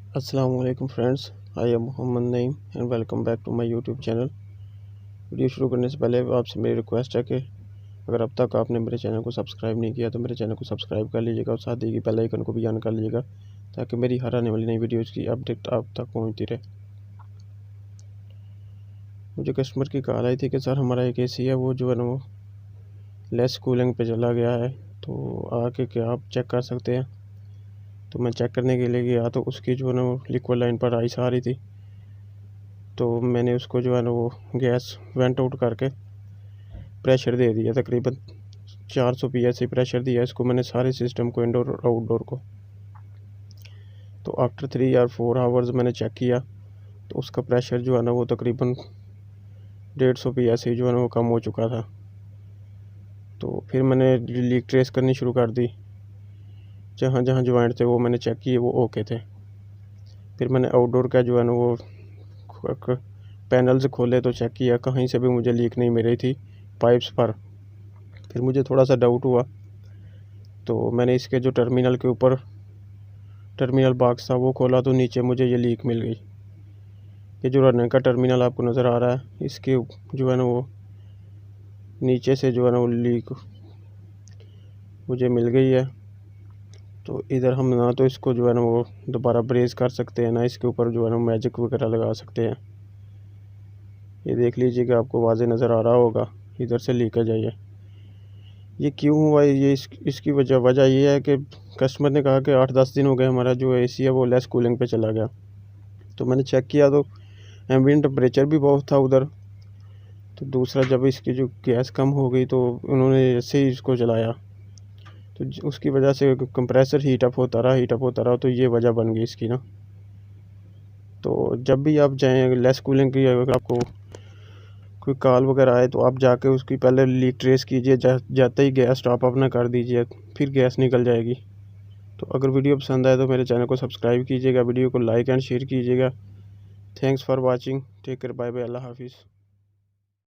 अस्सलाम वालेकुम friends, I am Mohammad Naeem and welcome back to my YouTube channel. Video शुरू करने से पहले आपसे मेरी रिक्वेस्ट है कि अगर अब तक आपने मेरे चैनल को सब्सक्राइब नहीं किया तो मेरे चैनल को सब्सक्राइब कर लीजिएगा और साथ ही की बेल आइकन को भी ऑन कर लीजिएगा ताकि मेरी हर आने वाली नई वीडियोज़ की अपडेट आप तक पहुँचती रहे। मुझे कस्टमर की कॉल आई थी कि सर हमारा एक AC है वो जो है ना वो लेस कूलिंग पे चला गया है, तो आके क्या आप चेक कर सकते हैं। तो मैं चेक करने के लिए गया तो उसकी जो है ना वो लिक्विड लाइन पर आइस आ रही थी। तो मैंने उसको जो है ना वो गैस वेंट आउट करके प्रेशर दे दिया, तकरीबन 400 PSI प्रेशर दिया इसको मैंने सारे सिस्टम को, इंडोर और आउटडोर को। तो आफ्टर 3 या 4 आवर्स मैंने चेक किया तो उसका प्रेशर जो है ना वो तकरीबन 150 PSI जो है ना वो कम हो चुका था। तो फिर मैंने लीक ट्रेस करनी शुरू कर दी, जहाँ जहाँ जॉइंट थे वो मैंने चेक किए, वो ओके थे। फिर मैंने आउटडोर का जो है ना वो पैनल्स खोले तो चेक किया, कहीं से भी मुझे लीक नहीं मिल रही थी पाइप्स पर। फिर मुझे थोड़ा सा डाउट हुआ तो मैंने इसके जो टर्मिनल के ऊपर टर्मिनल बॉक्स था वो खोला तो नीचे मुझे ये लीक मिल गई। ये जो रनर का टर्मिनल आपको नज़र आ रहा है, इसके जो है ना वो नीचे से जो है ना वो लीक मुझे मिल गई है। तो इधर हम ना तो इसको जो है ना वो दोबारा ब्रेस कर सकते हैं, ना इसके ऊपर जो है ना मैजिक वगैरह लगा सकते हैं। ये देख लीजिएगा, आपको वाज़े नज़र आ रहा होगा, इधर से लीकेज है। ये क्यों हुआ, ये इसकी वजह ये है कि कस्टमर ने कहा कि 8-10 दिन हो गए हमारा जो AC है वो लेस कूलिंग पे चला गया। तो मैंने चेक किया तो एम्बिएंट टेम्परेचर भी बहुत था उधर। तो दूसरा, जब इसकी जो गैस कम हो गई तो उन्होंने ऐसे ही इसको चलाया, तो उसकी वजह से कंप्रेसर हीट अप होता रहा, तो ये वजह बन गई इसकी ना। तो जब भी आप जाएँ लेस कूलिंग की, अगर आपको कोई कॉल वगैरह आए तो आप जाके उसकी पहले लीक ट्रेस कीजिए, जाते ही गैस टॉप अप ना कर दीजिए, फिर गैस निकल जाएगी। तो अगर वीडियो पसंद आए तो मेरे चैनल को सब्सक्राइब कीजिएगा, वीडियो को लाइक एंड शेयर कीजिएगा। Thanks for watching, take care, bye bye, अल्लाह हाफिज़।